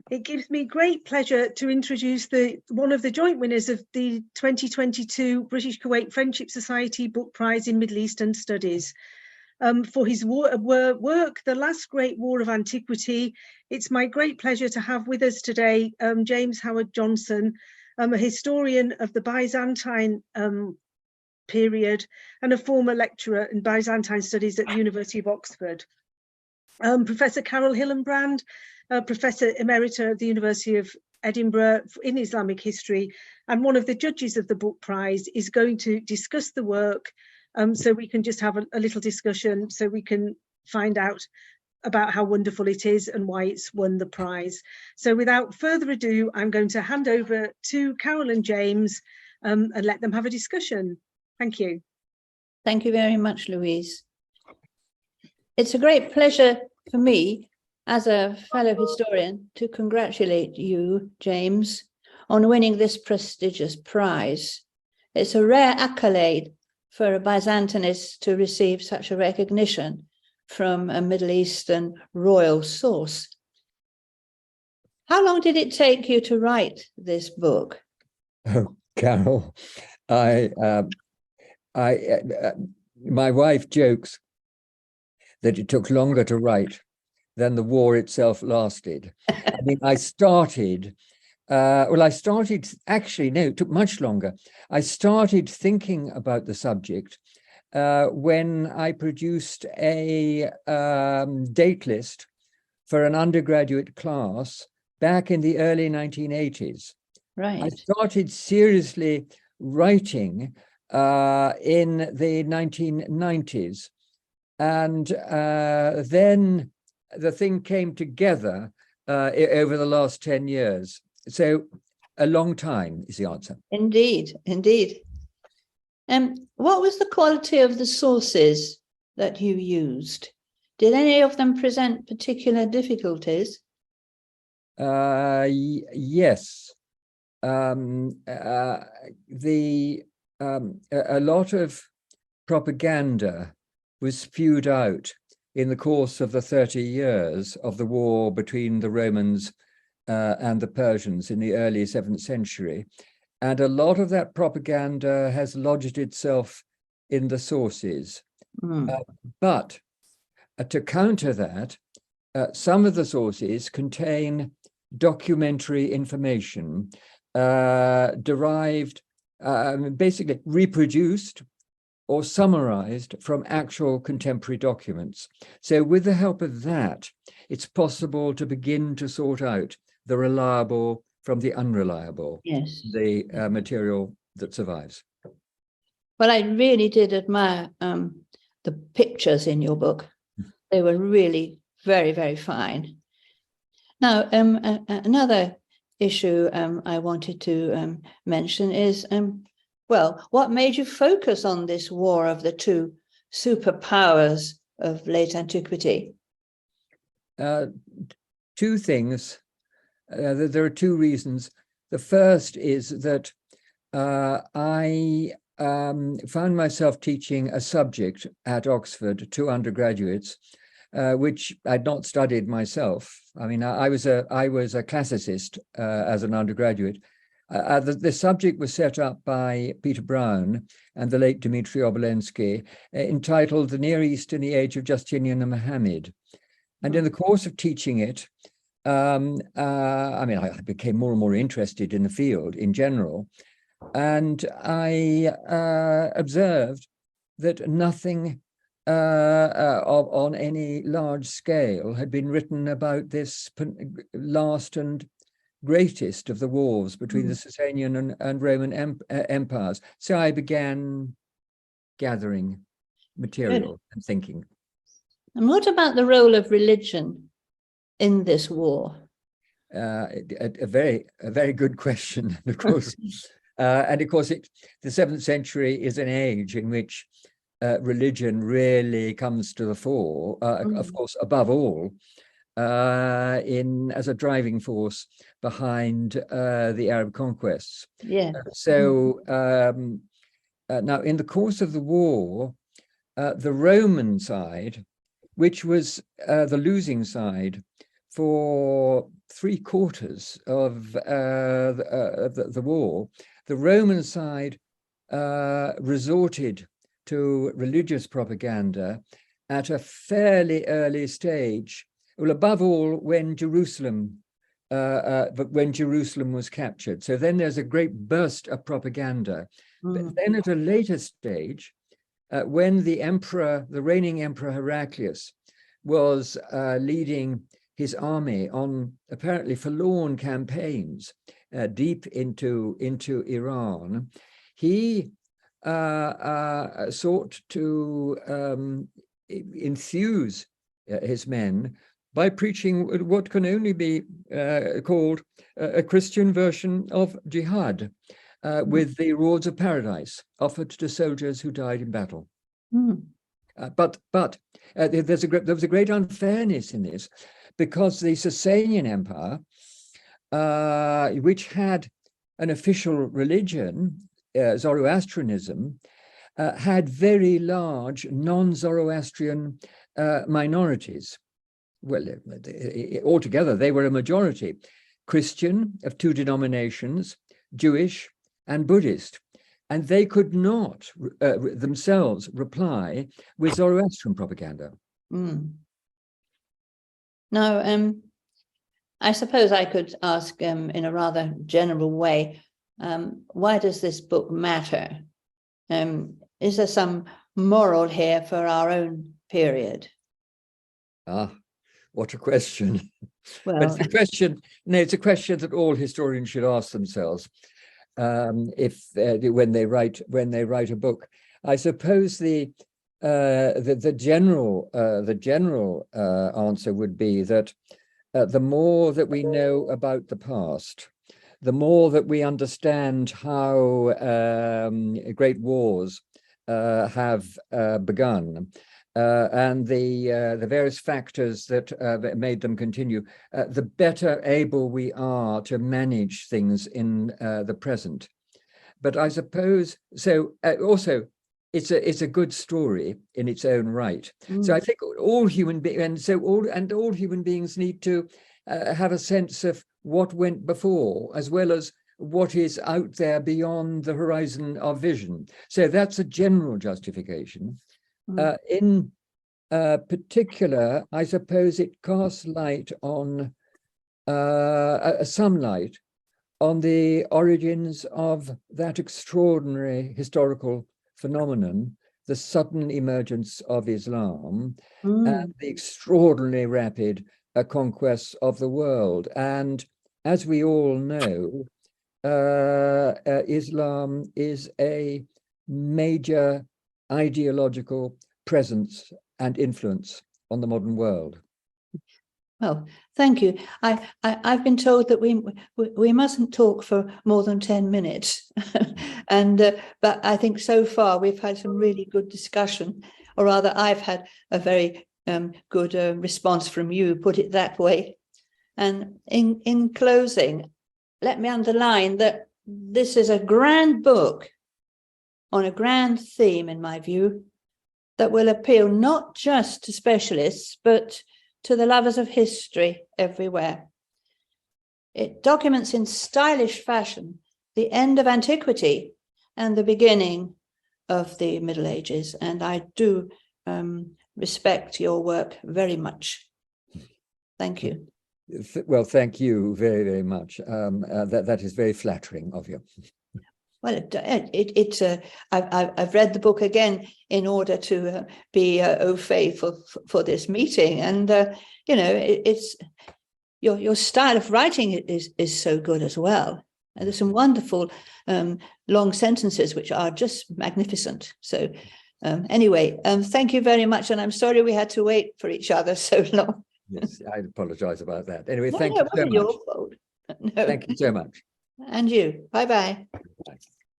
It gives me great pleasure to introduce one of the joint winners of the 2022 British Kuwait Friendship Society Book Prize in Middle Eastern Studies. For his work, The Last Great War of Antiquity. It's my great pleasure to have with us today James Howard-Johnston, a historian of the Byzantine period and a former lecturer in Byzantine studies at the University of Oxford. Professor Carol Hillenbrand, Professor Emerita of the University of Edinburgh in Islamic history, and one of the judges of the book prize, is going to discuss the work, so we can just have a little discussion so we can find out about how wonderful it is and why it's won the prize. So without further ado, I'm going to hand over to Carol and James and let them have a discussion. Thank you. Thank you very much, Louise. It's a great pleasure for me as a fellow historian to congratulate you, James, on winning this prestigious prize. It's a rare accolade for a Byzantinist to receive such a recognition from a Middle Eastern royal source. How long did it take you to write this book? Oh, Carol, my wife jokes that it took longer to write than the war itself lasted. I mean, actually, no, it took much longer. I started thinking about the subject when I produced a date list for an undergraduate class back in the early 1980s. Right. I started seriously writing in the 1990s. And then the thing came together over the last 10 years. So a long time is the answer. Indeed, indeed. What was the quality of the sources that you used? Did any of them present particular difficulties? Yes. A lot of propaganda was spewed out in the course of the 30 years of the war between the Romans and the Persians in the early 7th century. And a lot of that propaganda has lodged itself in the sources. But to counter that, some of the sources contain documentary information derived, basically reproduced or summarized from actual contemporary documents. So with the help of that, it's possible to begin to sort out the reliable from the unreliable, yes, the material that survives. Well, I really did admire the pictures in your book. They were really very, very fine. Now, another issue I wanted to mention is, well, what made you focus on this war of the two superpowers of late antiquity? Two things. There are two reasons. The first is that I found myself teaching a subject at Oxford to undergraduates, which I'd not studied myself. I mean, I was a classicist as an undergraduate. The subject was set up by Peter Brown and the late Dmitry Obolensky, entitled The Near East in the Age of Justinian and Mohammed. And in the course of teaching it, I mean, I became more and more interested in the field in general. And I observed that nothing on any large scale had been written about this last and greatest of the wars between the Sasanian and Roman empires. So I began gathering material and thinking. And what about the role of religion in this war? A very good question, of course. And of course, the 7th century is an age in which religion really comes to the fore, of course, above all, as a driving force behind the Arab conquests. Yeah. So now, in the course of the war, the Roman side, which was the losing side for 3/4 of the war, the Roman side resorted to religious propaganda at a fairly early stage. Well, above all, when Jerusalem was captured. So then there's a great burst of propaganda. But then at a later stage, when the reigning emperor Heraclius was leading his army on apparently forlorn campaigns deep into Iran, he sought to enthuse his men by preaching what can only be called a Christian version of jihad, with the rewards of paradise offered to soldiers who died in battle. But there was a great unfairness in this, because the Sasanian Empire, which had an official religion, Zoroastrianism, had very large non-Zoroastrian minorities. Well, altogether, they were a majority: Christian of 2 denominations, Jewish and Buddhist. And they could not themselves reply with Zoroastrian propaganda. Now, I suppose I could ask in a rather general way, why does this book matter? Is there some moral here for our own period? What a question. Well, But it's a question that all historians should ask themselves when they write a book. I suppose the general answer would be that the more that we know about the past, the more that we understand how great wars have begun, and the various factors that made them continue, the better able we are to manage things in the present. But I suppose so. Also, it's a good story in its own right. So I think all human beings need to have a sense of what went before, as well as what is out there beyond the horizon of vision. So that's a general justification. In particular, I suppose it casts light on some light on the origins of that extraordinary historical phenomenon, the sudden emergence of Islam, and the extraordinarily rapid conquests of the world. And as we all know, Islam is a major ideological presence and influence on the modern world. Well, thank you. I've been told that we mustn't talk for more than 10 minutes, but I think so far we've had some really good discussion, or rather, I've had a very good response from you. Put it that way. And in closing, let me underline that this is a grand book on a grand theme, in my view, that will appeal not just to specialists, but to the lovers of history everywhere. It documents in stylish fashion the end of antiquity and the beginning of the Middle Ages, and I do respect your work very much. Thank you. Well, thank you very, very much. That is very flattering of you. Well, I've read the book again in order to be au fait for this meeting, and it's your style of writing is so good as well. And there's some wonderful long sentences which are just magnificent. So anyway, thank you very much, and I'm sorry we had to wait for each other so long. Yes, I apologize about that. Anyway, No, thank you so much. Your fault. No. Thank you so much. And you. Bye-bye. Bye.